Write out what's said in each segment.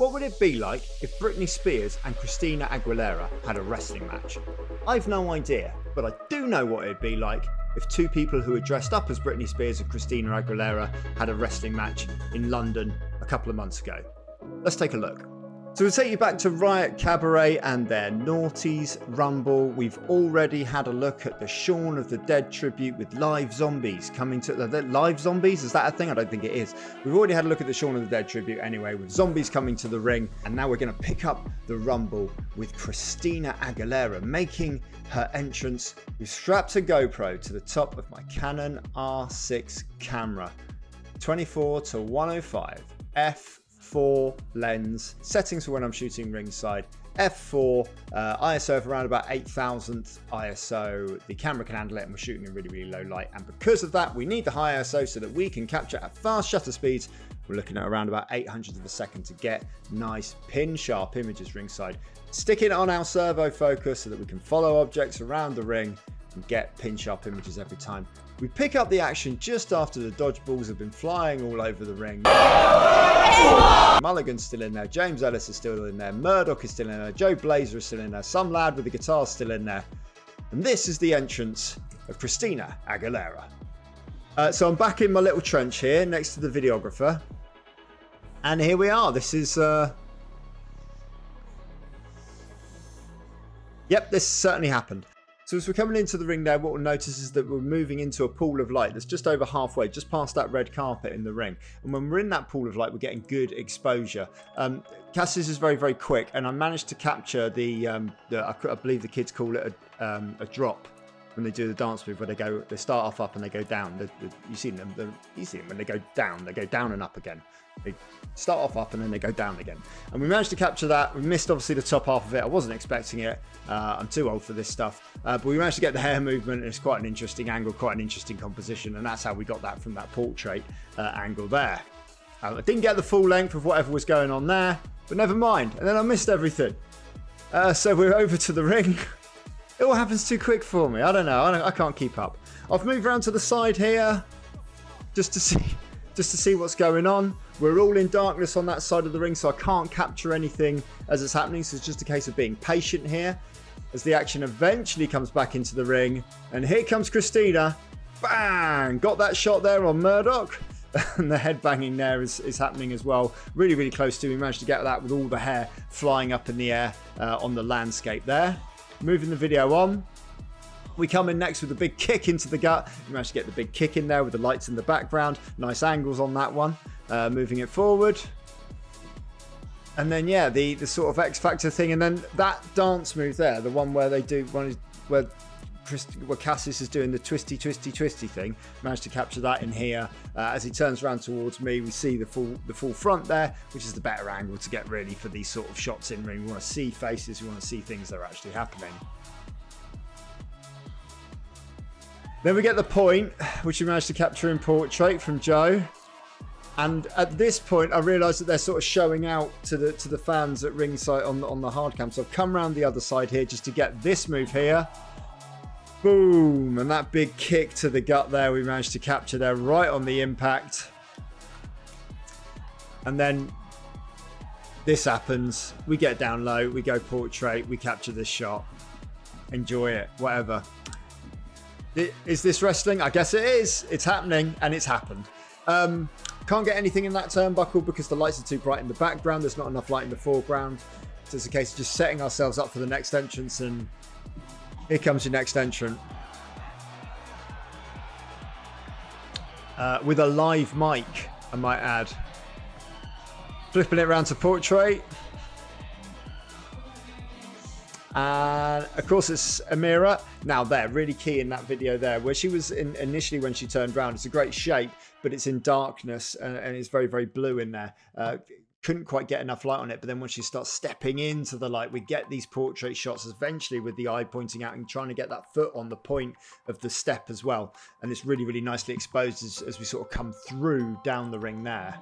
What would it be like if Britney Spears and Christina Aguilera had a wrestling match? I've no idea, but I do know what it'd be like if two people who were dressed up as Britney Spears and Christina Aguilera had a wrestling match in London a couple of months ago. Let's take a look. So we'll take you back to Riot, Cabaret and their Noughties Rumble. We've already had a look at the Shaun of the Dead tribute with live zombies coming to... Live zombies? Is that a thing? I don't think it is. We've already had a look at the Shaun of the Dead tribute anyway, with zombies coming to the ring. And now we're going to pick up the Rumble with Christina Aguilera making her entrance. We've strapped a GoPro to the top of my Canon R6 camera. 24 to 105 f4 lens, settings for when I'm shooting ringside, f4, ISO of around about 8000th ISO. The camera can handle it and we're shooting in really low light, and because of that we need the high ISO so that we can capture at fast shutter speeds. We're looking at around about 800th of a second to get nice pin sharp images ringside. Stick it on our servo focus so that we can follow objects around the ring and get pin sharp images every time. We pick up the action just after the dodgeballs have been flying all over the ring. Mulligan's still in there, James Ellis is still in there, Murdoch is still in there, Joe Blazer is still in there, some lad with the guitar still in there. And this is the entrance of Christina Aguilera. So I'm back in my little trench here next to the videographer. And here we are. This is... Yep, this certainly happened. So as we're coming into the ring there, what we'll notice is that we're moving into a pool of light that's just over halfway, just past that red carpet in the ring. And when we're in that pool of light, we're getting good exposure. Cassius is very quick, and I managed to capture the I believe the kids call it a drop when they do the dance move, where they start off up and they go down. You see them when they go down and up again. They start off up and then they go down again. And we managed to capture that. We missed obviously the top half of it. I wasn't expecting it. I'm too old for this stuff. But we managed to get the hair movement. It's quite an interesting angle, quite an interesting composition. And that's how we got that from that portrait angle there. I didn't get the full length of whatever was going on there, but never mind. And then I missed everything. So we're over to the ring. It all happens too quick for me. I don't know. I can't keep up. I've moved around to the side here just to see what's going on. We're all in darkness on that side of the ring, so I can't capture anything as it's happening. So it's just a case of being patient here as the action eventually comes back into the ring. And here comes Christina. Bang! Got that shot there on Murdoch. And the head banging there is happening as well. Really close to. We managed to get that with all the hair flying up in the air on the landscape there. Moving the video on. We come in next with a big kick into the gut. We managed to get the big kick in there with the lights in the background. Nice angles on that one. Moving it forward. And then, yeah, the sort of X Factor thing. And then that dance move there, the one where they do, where Cassius is doing the twisty thing. Managed to capture that in here. As he turns around towards me, we see the full front there, which is the better angle to get really for these sort of shots in ring. We want to see faces. We want to see things that are actually happening. Then we get the point, which we managed to capture in portrait from Joe. And at this point, I realised that they're sort of showing out to the fans at ringside on the hard cam. So I've come around the other side here just to get this move here. Boom! And that big kick to the gut there, we managed to capture there right on the impact. And then this happens. We get down low, we go portrait, we capture this shot. Enjoy it, whatever. Is this wrestling? I guess it is. It's happening, and it's happened. Can't get anything in that turnbuckle because the lights are too bright in the background. There's not enough light in the foreground. So it's a case of just setting ourselves up for the next entrance, and here comes your next entrant. With a live mic, I might add. Flipping it around to portrait. And of course it's Amira. Now they're really key in that video there, where she was initially when she turned around. It's a great shape, but it's in darkness and it's very blue in there. Couldn't quite get enough light on it, but then when she starts stepping into the light, we get these portrait shots eventually with the eye pointing out and trying to get that foot on the point of the step as well. And it's really nicely exposed as we sort of come through down the ring there.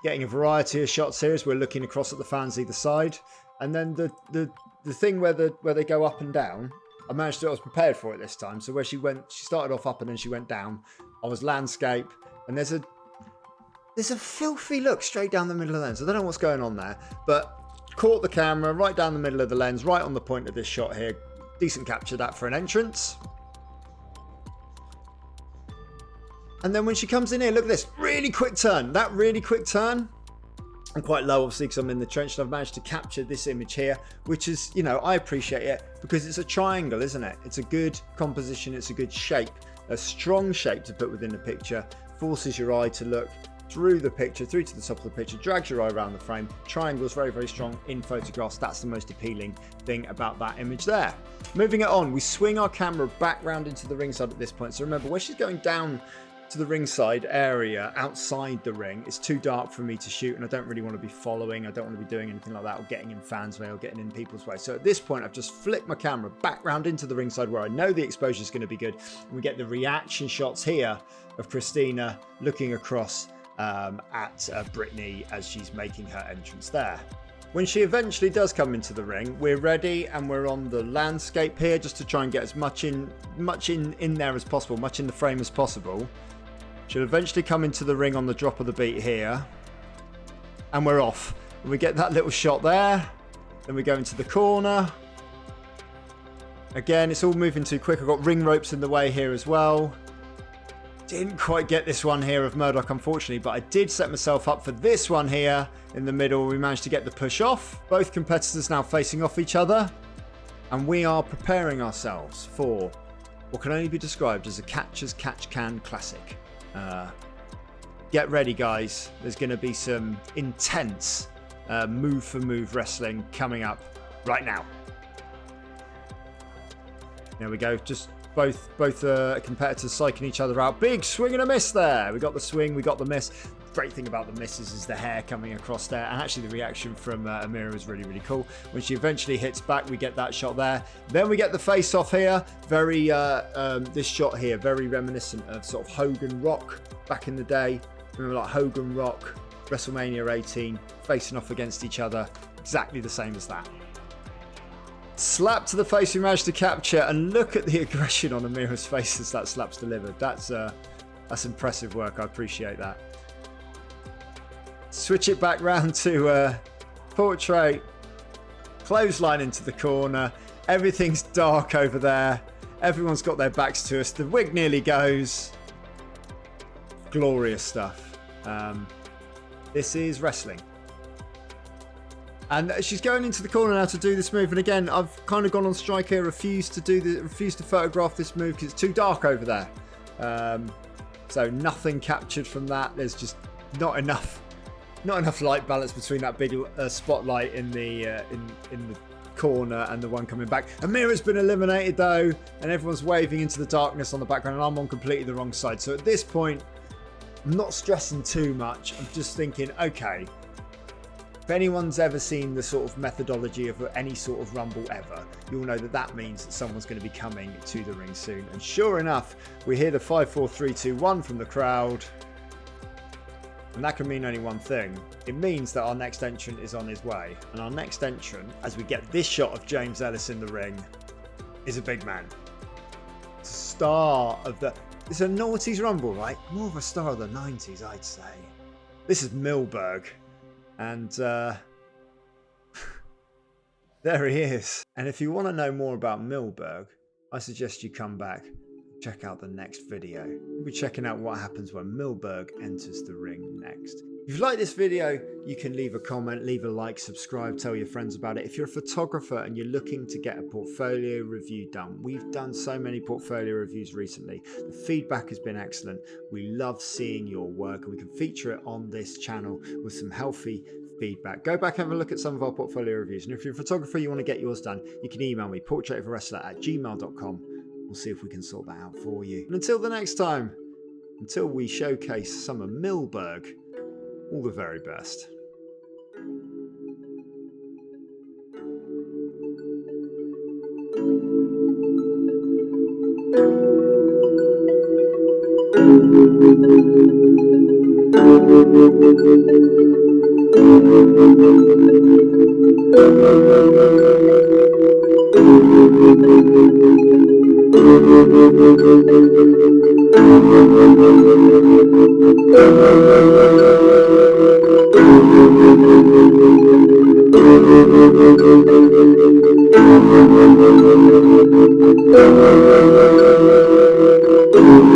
Getting a variety of shots here as we're looking across at the fans either side. And then the thing where they go up and down, I was prepared for it this time. So where she started off up and then she went down. I was landscape, and there's There's a filthy look straight down the middle of the lens. I don't know what's going on there, but caught the camera right down the middle of the lens, right on the point of this shot here. Decent capture that for an entrance. And then when she comes in here, look at this. Really quick turn. That really quick turn. I'm quite low, obviously, because I'm in the trench, and I've managed to capture this image here, which is, you know, I appreciate it because it's a triangle, isn't it? It's a good composition. It's a good shape, a strong shape to put within the picture. Forces your eye to look through the picture, through to the top of the picture, drags your eye around the frame. Triangles very, very strong in photographs. That's the most appealing thing about that image there. Moving it on, we swing our camera back round into the ringside at this point. So remember, where she's going down to the ringside area outside the ring, it's too dark for me to shoot, and I don't really want to be following. I don't want to be doing anything like that, or getting in fans' way, or getting in people's way. So at this point, I've just flipped my camera back round into the ringside where I know the exposure is going to be good, and we get the reaction shots here of Christina looking across at Britney as she's making her entrance there. When she eventually does come into the ring, we're ready and we're on the landscape here just to try and get as much in there as possible, much in the frame as possible. She'll eventually come into the ring on the drop of the beat here, and we're off. And we get that little shot there, then we go into the corner. Again, it's all moving too quick. I've got ring ropes in the way here as well. Didn't quite get this one here of Murdoch, unfortunately, but I did set myself up for this one here in the middle. We managed to get the push off. Both competitors now facing off each other, and we are preparing ourselves for what can only be described as a catch-as-catch-can classic. Get ready, guys. There's going to be some intense move-for-move wrestling coming up right now. There we go. Just both competitors psyching each other out. Big swing and a miss there. We got the swing, we got the miss. Great thing about the misses is the hair coming across there, and actually the reaction from Amira was really, really cool. When she eventually hits back, we get that shot there. Then we get the face off here. Very this shot here, very reminiscent of sort of Hogan Rock back in the day. Remember, like Hogan Rock, WrestleMania 18, facing off against each other. Exactly the same as that. Slap to the face we managed to capture, and look at the aggression on Amira's face as that slap's delivered. That's impressive work. I appreciate that. Switch it back round to portrait. Clothesline into the corner. Everything's dark over there. Everyone's got their backs to us. The wig nearly goes. Glorious stuff. This is wrestling. And she's going into the corner now to do this move. And again, I've kind of gone on strike here. Refused to photograph this move because it's too dark over there. So nothing captured from that. There's just not enough light balance between that big spotlight in the corner and the one coming back. Amira's been eliminated though, and everyone's waving into the darkness on the background, and I'm on completely the wrong side. So at this point, I'm not stressing too much. I'm just thinking, okay, if anyone's ever seen the sort of methodology of any sort of rumble ever, you'll know that that means that someone's going to be coming to the ring soon. And sure enough, we hear the 5, 4, 3, 2, 1 from the crowd. And that can mean only one thing. It means that our next entrant is on his way. And our next entrant, as we get this shot of James Ellis in the ring, is a big man. It's a star of the... It's a Noughties Rumble, right? More of a star of the 90s, I'd say. This is Milberg. And there he is. And if you want to know more about Milberg, I suggest you come back and check out the next video. We'll be checking out what happens when Milberg enters the ring next. If you like this video, you can leave a comment, leave a like, subscribe, tell your friends about it. If you're a photographer and you're looking to get a portfolio review done, we've done so many portfolio reviews recently. The feedback has been excellent. We love seeing your work, and we can feature it on this channel with some healthy feedback. Go back and have a look at some of our portfolio reviews. And if you're a photographer, you want to get yours done, you can email me, portraitofawrestler@gmail.com. We'll see if we can sort that out for you. And until the next time, until we showcase some of Milberg, all the very best.